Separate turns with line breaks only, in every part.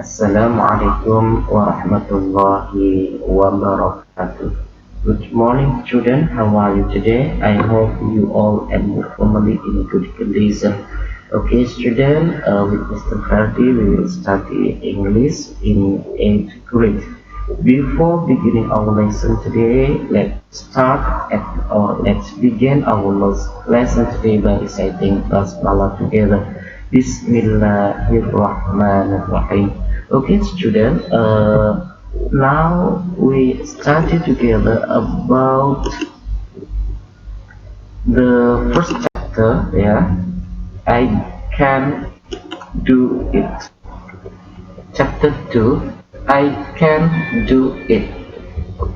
Assalamualaikum warahmatullahi wabarakatuh. Good morning, student. How are you today? I hope you all and your family in good condition. Okay, student. With Mr. Ferdi, we will study English in 8th grade. Before beginning our lesson today, let's begin our lesson today by reciting Basmalah together. Bismillahirrahmanirrahim. Okay, student. Now we study together about the first chapter. Yeah, I can do it. Chapter 2, I can do it.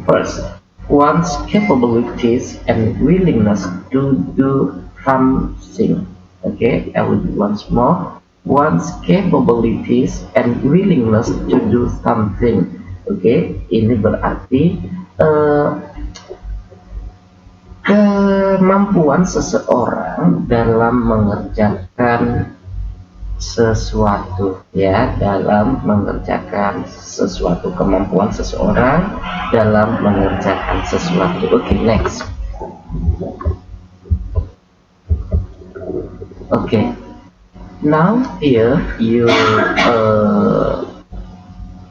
First, one's capabilities and willingness to do something. Okay, I will do once more. One's capabilities and willingness to do something. Okay, ini berarti kemampuan seseorang dalam mengerjakan sesuatu, ya, dalam mengerjakan sesuatu, kemampuan seseorang dalam mengerjakan sesuatu. Okay, next. Okay, now here you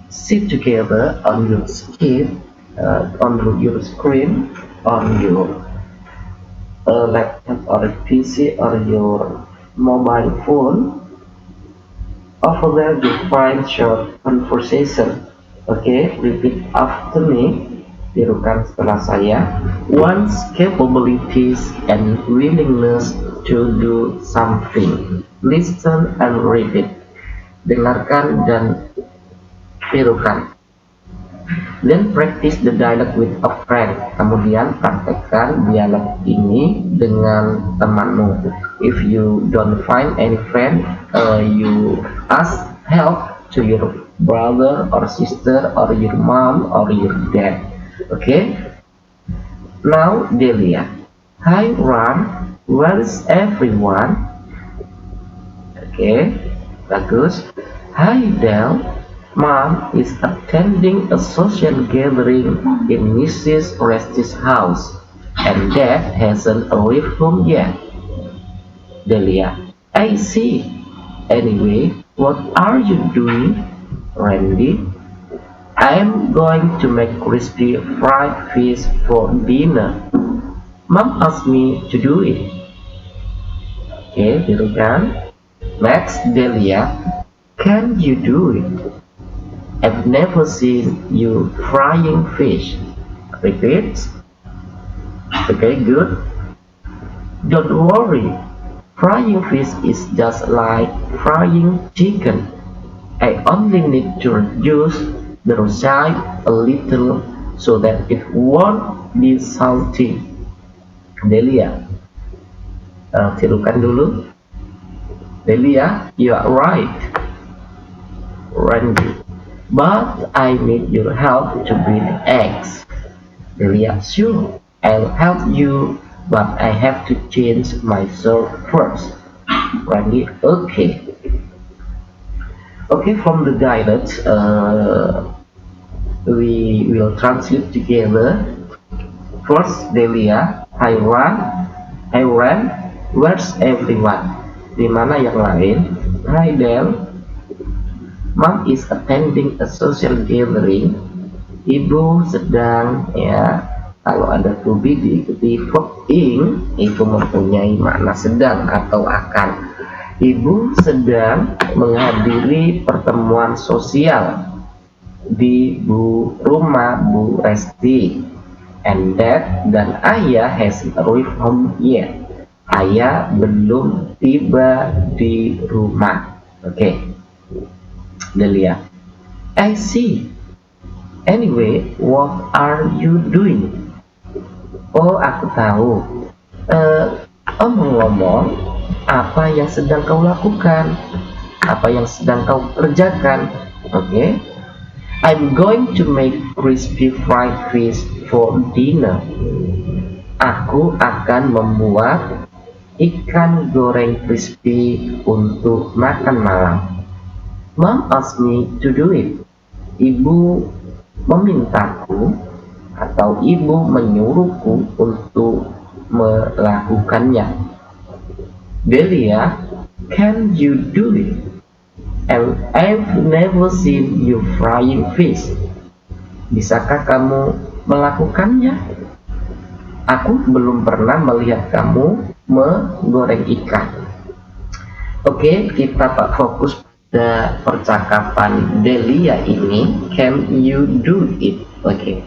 sit together on your screen, on your laptop or PC or your mobile phone. Over there you find short conversation. Okay, repeat after me. Tirukan setelah saya. One's capabilities and willingness to do something. Listen and repeat. Dengarkan dan tirukan. Then practice the dialogue with a friend. Kemudian praktekkan dialog ini dengan temanmu. If you don't find any friend, you ask help to your brother or sister or your mom or your dad. Okay? Now Delia. Hi Ron, where is everyone? Okay, bagus. Hi Del. Mom is attending a social gathering in Mrs. Resti's house, and Dad hasn't arrived home yet. Delia, I see. Anyway, what are you doing, Randy? I'm going to make crispy fried fish for dinner. Mom asked me to do it. Okay, tirukan. Next, Delia, can you do it? I've never seen you frying fish. Repeat. Okay, good. Don't worry. Frying fish is just like frying chicken. I only need to reduce the recipe a little so that it won't be salty. Delia, tirukan dulu. Delia, you are right. Randy, but I need your help to beat eggs. Delia, sure, I'll help you, but I have to change my shirt first. Randy, okay. Okay, from the guidance, we will translate together. First, Delia, hi Ran, where's everyone? Di mana yang lain? Hi Del. Mom is attending a social gathering. Ibu sedang, ya, kalau ada to be diikuti verb ing, itu mempunyai makna sedang atau akan. Ibu sedang menghadiri pertemuan sosial di rumah Bu Resti. And Dad dan Ayah hasn't arrived home yet. Ayah belum tiba di rumah. Okay. Delia, I see. Anyway, what are you doing? Oh, aku tahu. Omong-omong, apa yang sedang kau lakukan? Apa yang sedang kau kerjakan? Okay. I'm going to make crispy fried fish for dinner. Aku akan membuat ikan goreng crispy untuk makan malam. Mom asked me to do it. Ibu memintaku atau ibu menyuruhku untuk melakukannya. Delia, can you do it? And I've never seen you frying fish. Bisakah kamu melakukannya? Aku belum pernah melihat kamu menggoreng ikan. Oke, kita fokus pada percakapan Delia ini. Can you do it? Oke.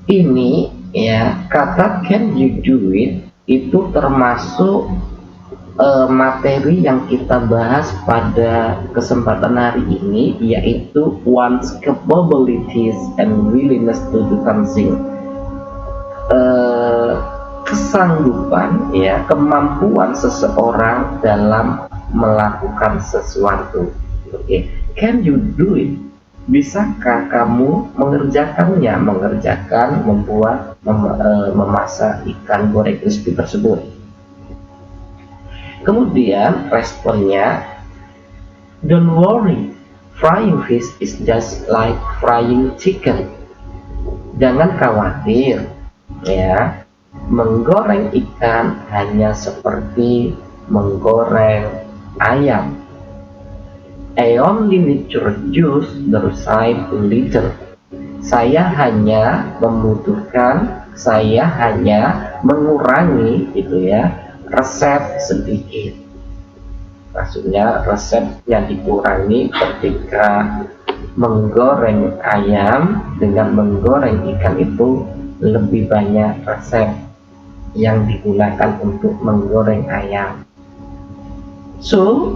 Ini ya, kata can you do it itu termasuk materi yang kita bahas pada kesempatan hari ini, yaitu one's capabilities and willingness to do something. Kesanggupan ya, kemampuan seseorang dalam melakukan sesuatu. Oke, can you do it? Bisakah kamu mengerjakannya? Membuat, memasak ikan goreng crispy tersebut. Kemudian responnya, don't worry, frying fish is just like frying chicken. Jangan khawatir, ya, menggoreng ikan hanya seperti menggoreng ayam. I only need to reduce the recipe a little. Saya hanya mengurangi gitu ya, resep sedikit. Maksudnya resep yang dikurangi ketika menggoreng ayam dengan menggoreng ikan itu lebih banyak resep yang digunakan untuk menggoreng ayam. So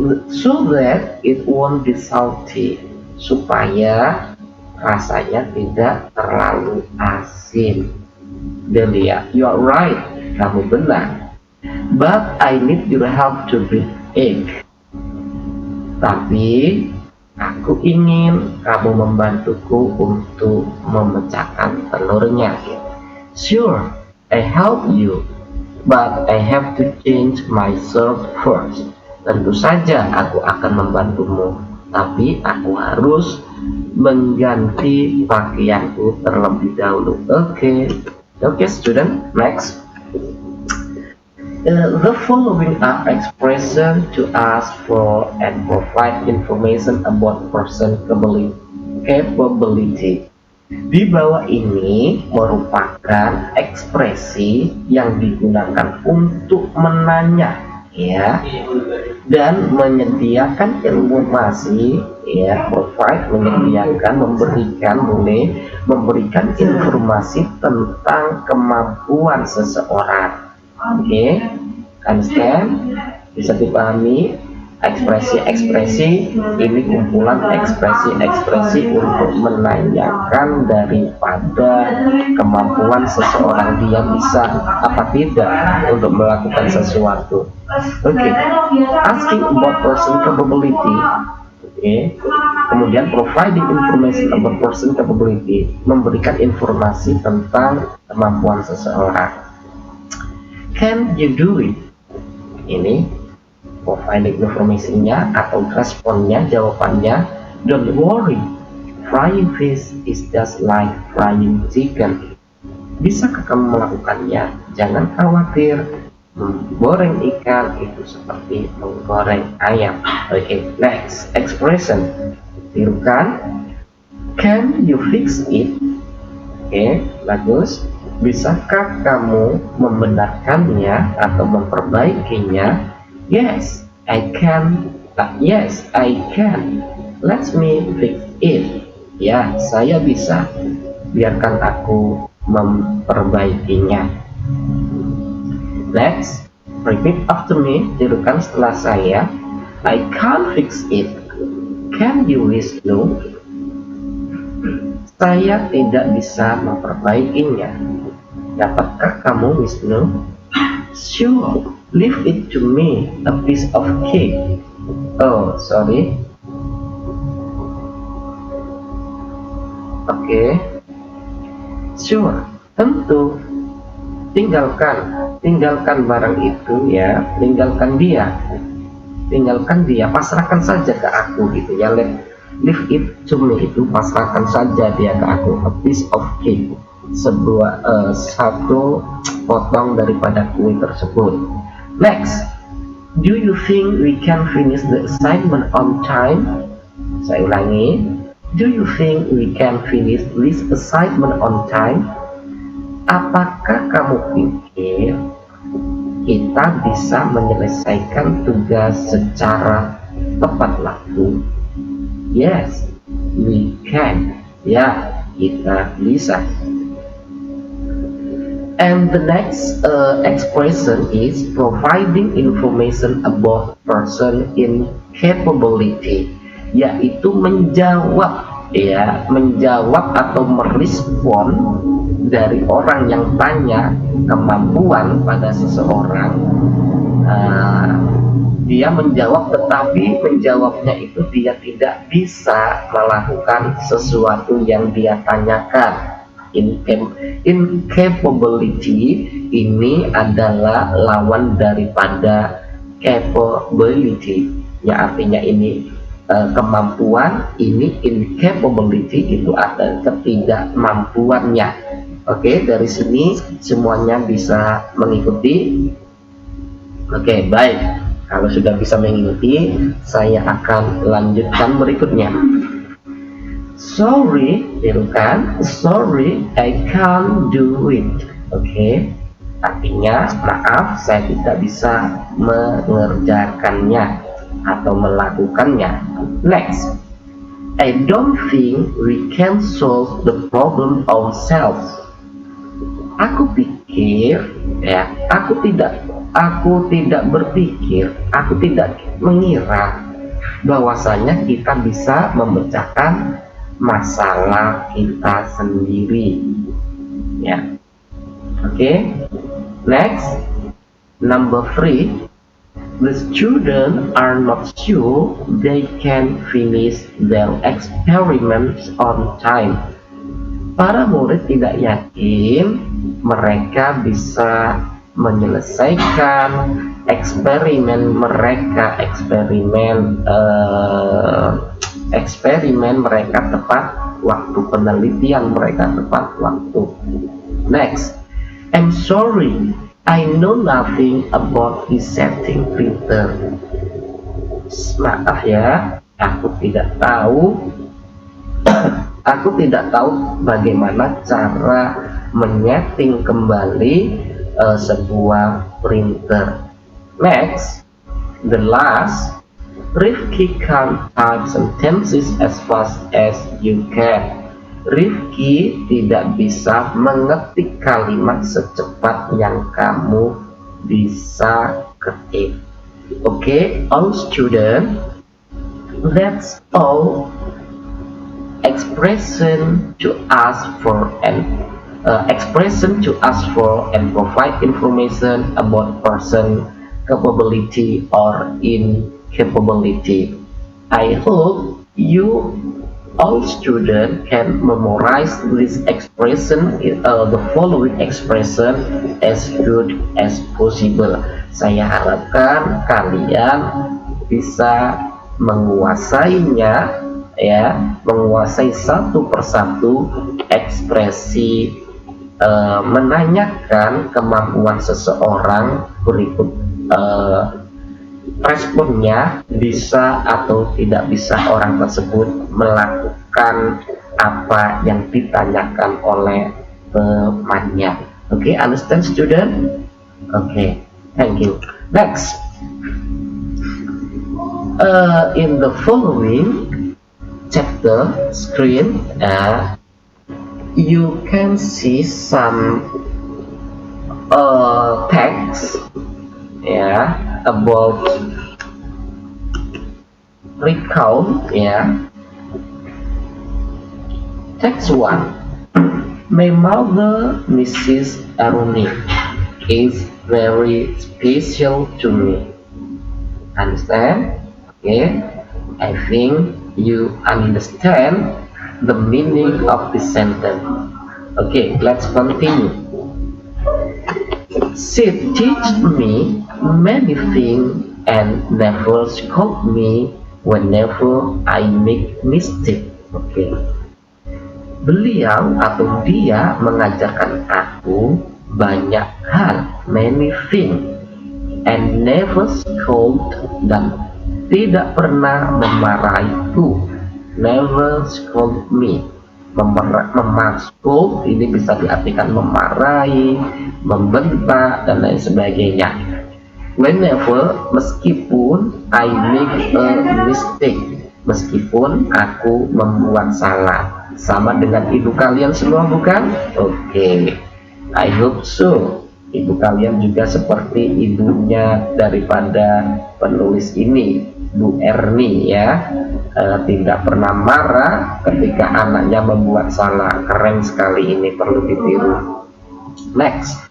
that it won't be salty, supaya rasanya tidak terlalu asin. Delia, you are right, kamu benar. But I need your help to beat egg. Tapi aku ingin kamu membantuku untuk memecahkan telurnya. Sure, I help you, but I have to change my shirt first. Tentu saja aku akan membantumu, tapi aku harus mengganti pakaianku terlebih dahulu. Oke, student, next. The following are expressions to ask for and provide information about person capability. Di bawah ini merupakan ekspresi yang digunakan untuk menanya, ya, dan menyediakan informasi, ya, provide, memberikan informasi tentang kemampuan seseorang. Oke, understand? Bisa dipahami? Ekspresi-ekspresi ini kumpulan ekspresi-ekspresi untuk menanyakan daripada kemampuan seseorang, dia bisa apa tidak untuk melakukan sesuatu. Oke, asking about person capability. Oke, kemudian providing information about person capability, memberikan informasi tentang kemampuan seseorang. Can you do it? Ini providing informasinya atau responnya, jawabannya, don't worry, frying fish is just like frying chicken. Bisakah kamu melakukannya? Jangan khawatir, menggoreng ikan itu seperti menggoreng ayam. Oke, next expression. Tirukan, can you fix it? Oke, bagus. Bisakah kamu membenarkannya atau memperbaikinya? Yes, I can. Yes, I can. Let me fix it. Ya, saya bisa. Biarkan aku memperbaikinya. Next, repeat after me. Tirukan setelah saya. I can't fix it. Can you, Wisnu? Saya tidak bisa memperbaikinya. Dapatkah kamu, Wisnu? Sure. Leave it to me, a piece of cake. Oh, sorry. Oke. Sure, tentu. Tinggalkan barang itu, ya. Tinggalkan dia. tinggalkan dia, pasrahkan saja ke aku gitu ya. Leave it to me itu pasrahkan saja dia ke aku. A piece of cake, satu potong daripada kue tersebut. Next, do you think we can finish the assignment on time? Saya ulangi, do you think we can finish this assignment on time? Apakah kamu pikir kita bisa menyelesaikan tugas secara tepat waktu? Yes, we can. Ya, kita bisa. And the next expression is providing information about person incapability, yaitu menjawab atau merespon dari orang yang tanya kemampuan pada seseorang. Dia menjawab, tetapi menjawabnya itu dia tidak bisa melakukan sesuatu yang dia tanyakan. Incapability ini adalah lawan daripada capability, ya, artinya ini kemampuan, ini incapability itu ada ketidakmampuannya. Oke, dari sini semuanya bisa mengikuti. Oke, baik. Kalau sudah bisa mengikuti, saya akan lanjutkan berikutnya. Sorry, itu kan? Sorry, I can't do it. Oke, artinya maaf, saya tidak bisa mengerjakannya atau melakukannya. Next, I don't think we can solve the problem ourselves. Aku pikir, ya, aku tidak berpikir, aku tidak mengira bahwasanya kita bisa memecahkan masalah kita sendiri, ya. Oke. Next, number 3, the students are not sure they can finish their experiments on time. Para murid tidak yakin mereka bisa menyelesaikan eksperimen mereka tepat waktu, penelitian mereka tepat waktu. Next, I'm sorry, I know nothing about the setting printer. Maaf ya, aku tidak tahu bagaimana cara menyeting kembali sebuah printer. Next, the last, Rifki can't type sentences as fast as you can. Rifki tidak bisa mengetik kalimat secepat yang kamu bisa ketik. Okay, all students, that's all expression to ask for and provide information about person capability or incapability. I hope you all students can memorize this expression, the following expression as good as possible. Saya harapkan kalian bisa menguasainya, ya, menguasai satu persatu ekspresi menanyakan kemampuan seseorang, berikut responnya bisa atau tidak bisa orang tersebut melakukan apa yang ditanyakan oleh temannya. Okay, understand student? Okay, thank you. Next, in the following chapter screen, you can see some text, yeah, about recount, yeah. Text 1. My mother, Mrs. Aruni, is very special to me. Understand? Okay, I think you understand the meaning of the sentence. Okay, let's continue. She teaches me many things and never scold me whenever I make mistake. Oke. Beliau atau dia mengajarkan aku banyak hal, many things, and never scold, dan tidak pernah memarahiku, never scold me. Scold ini bisa diartikan memarahi, membentak, dan lain sebagainya. Whenever, meskipun I make a mistake, meskipun aku membuat salah. Sama dengan ibu kalian semua, bukan? Oke. I hope so. Ibu kalian juga seperti ibunya daripada penulis ini, Bu Erni ya. Tidak pernah marah ketika anaknya membuat salah. Keren sekali, ini perlu ditiru. Next.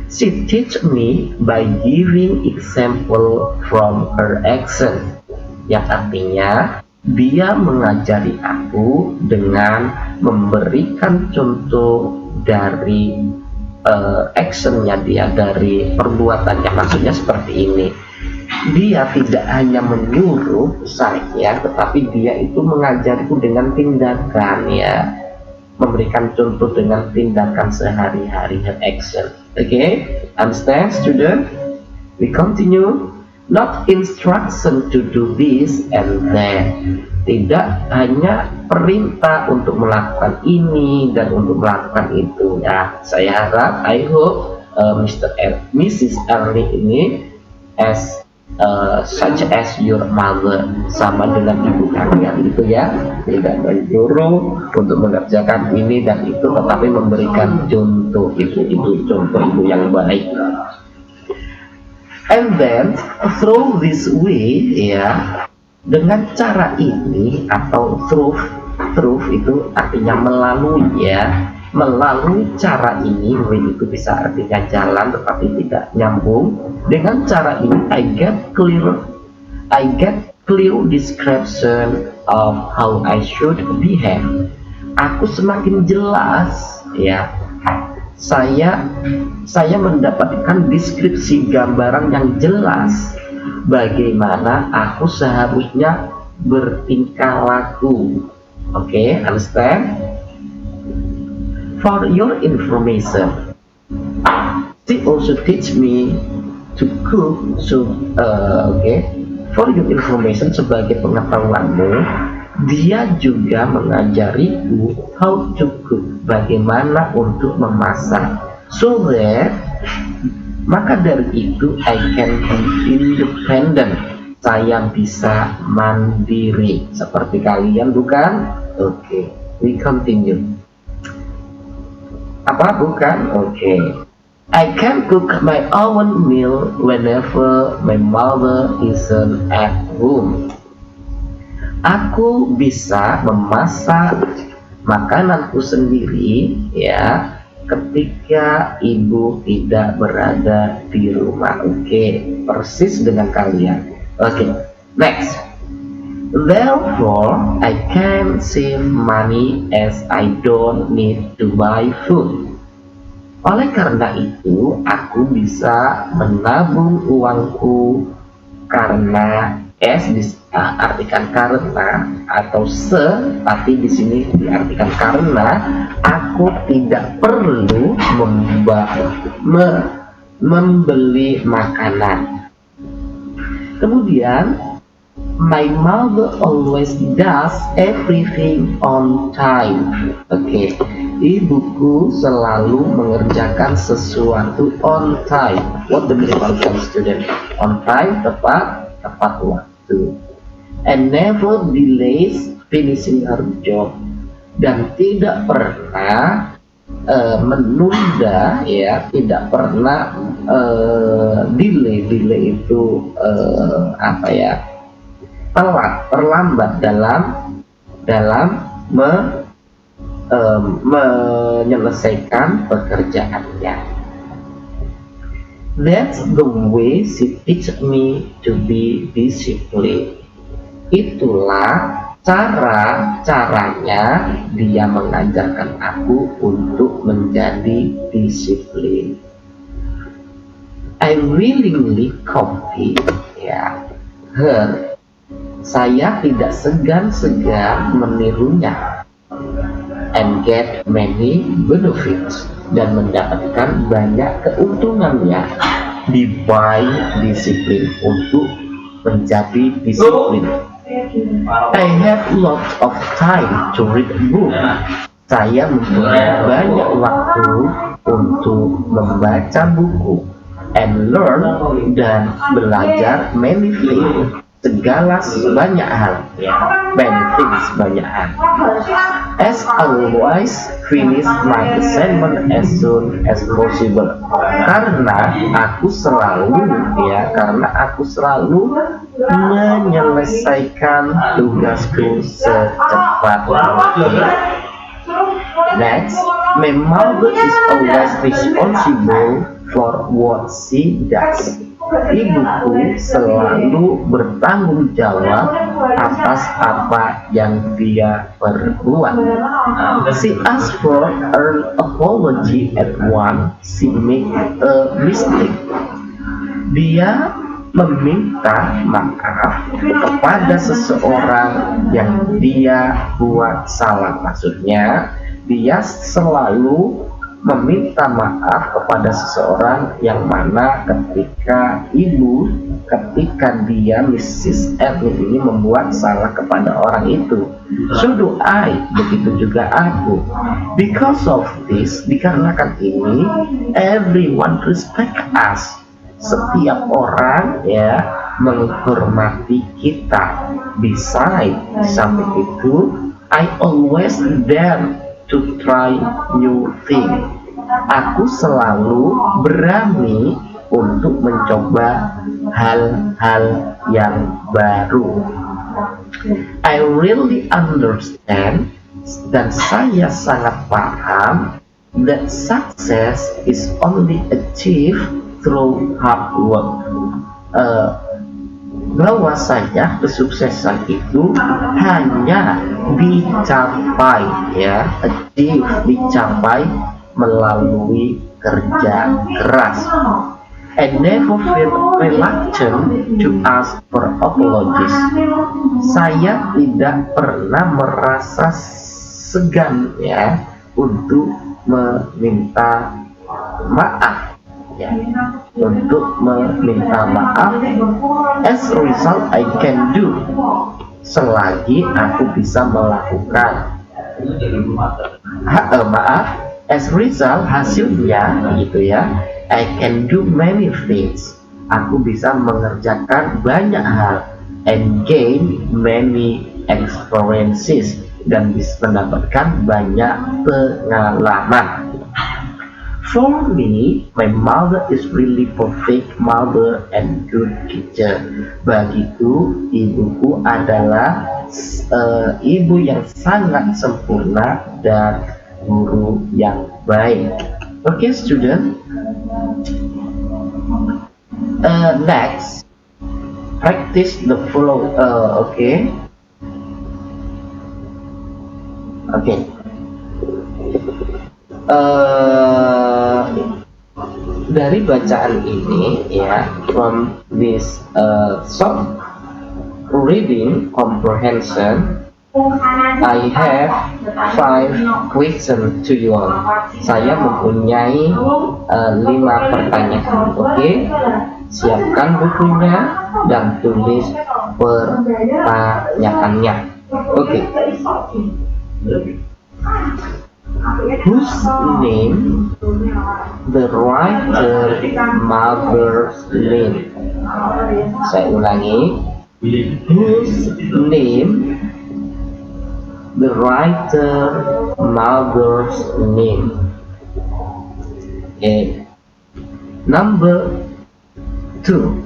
She teach me by giving example from her action. Yang artinya dia mengajari aku dengan memberikan contoh dari actionnya dia, dari perbuatannya. Maksudnya seperti ini, dia tidak hanya menyuruh saya, tetapi dia itu mengajariku dengan tindakan ya, memberikan contoh dengan tindakan sehari-hari, her action. Okay, understand student? We continue. Not instruction to do this and that. Tidak hanya perintah untuk melakukan ini dan untuk melakukan itu. Ya, saya harap, I hope Mrs. Ernie ini such as your mother, sama dengan ibu kalian itu ya, tidak menyuruh untuk mengerjakan ini dan itu, tetapi memberikan contoh contoh ibu yang baik. And then through this way ya, dengan cara ini, atau through itu artinya melalui ya, melalui cara ini, way itu bisa artinya jalan tetapi tidak nyambung. Dengan cara ini I get clear description of how I should behave. Aku semakin jelas ya, saya mendapatkan deskripsi, gambaran yang jelas bagaimana aku seharusnya bertingkah laku. Oke, understand? For your information, she also teach me to cook. So, for your information, sebagai pengetahuanmu, dia juga mengajariku how to cook, bagaimana untuk memasak. So that, maka dari itu I can be independent, saya bisa mandiri seperti kalian, bukan? Oke, we continue. Apa bukan? Oke. I can cook my own meal whenever my mother isn't at home. Aku bisa memasak makananku sendiri ya, ketika ibu tidak berada di rumah. Oke, persis dengan kalian. Oke, next. Therefore, I can save money as I don't need to buy food. Oleh karena itu, aku bisa menabung uangku karena diartikan karena atau tapi di sini diartikan karena aku tidak perlu membeli makanan. Kemudian, my mother always does everything on time. Oke, ibuku selalu mengerjakan sesuatu on time. What the meaning of time, student? On time, tepat waktu. And never delays finishing her job. Dan tidak pernah menunda ya, tidak pernah delay itu terlambat dalam menyelesaikan pekerjaannya. That's the way she teach me to be disciplined. Itulah caranya dia mengajarkan aku untuk menjadi disiplin. I willingly copy ya her. Saya tidak segan-segan menirunya and get many benefits dan mendapatkan banyak keuntungannya by disiplin untuk menjadi disiplin. I have lots of time to read a book. Saya mempunyai banyak waktu untuk membaca buku and learn dan belajar many things, segala banyak hal, many things, banyak hal. As always, finish my assignment as soon as possible. Karena aku selalu menyelesaikan tugasku secepat mungkin. Next, my mother is always responsible for what she does. Ibuku selalu bertanggung jawab atas apa yang dia perbuat. She asks for an apology at once she make a mistake. Dia meminta maaf kepada seseorang yang dia buat salah. Maksudnya, dia selalu meminta maaf kepada seseorang yang mana ketika dia Mrs. Edwin ini membuat salah kepada orang itu. So do I, begitu juga aku. Because of this, dikarenakan ini, everyone respect us. Setiap orang menghormati kita. Besides, di samping itu, I always dare to try new thing. Aku selalu berani untuk mencoba hal-hal yang baru. I really understand dan saya sangat paham that success is only achieved through hard work. Bahwasanya kesuksesan itu hanya dicapai melalui kerja keras. I never feel reluctant to ask for apologies. Saya tidak pernah merasa segan untuk meminta maaf. As a result, I can do. Selagi aku bisa melakukan. As a result, hasilnya I can do many things. Aku bisa mengerjakan banyak hal and gain many experiences dan bisa mendapatkan banyak pengalaman. For me, my mother is really perfect mother and good teacher. Bagiku, ibuku adalah ibu yang sangat sempurna dan guru yang baik. Okay, student. Next, practice the following. Dari bacaan ini from this short reading comprehension, I have 5 questions to you all. Saya mempunyai 5 pertanyaan. Siapkan bukunya dan tulis pertanyaannya. Whose name the writer mother's name? Saya ulangi. Whose name the writer mother's name? Number 2.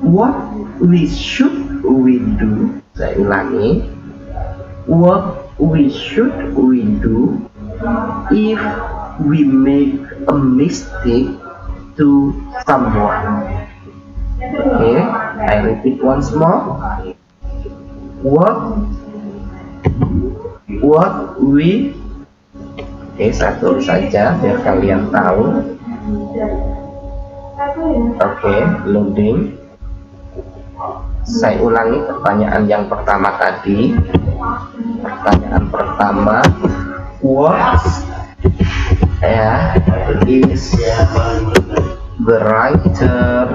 What should we do? Saya ulangi. What should we do if we make a mistake to someone? I repeat once more. What Oke, saya tulis saja biar kalian tahu. Oke, loading. Saya ulangi pertanyaan yang pertama tadi. Pertanyaan pertama, what is the writer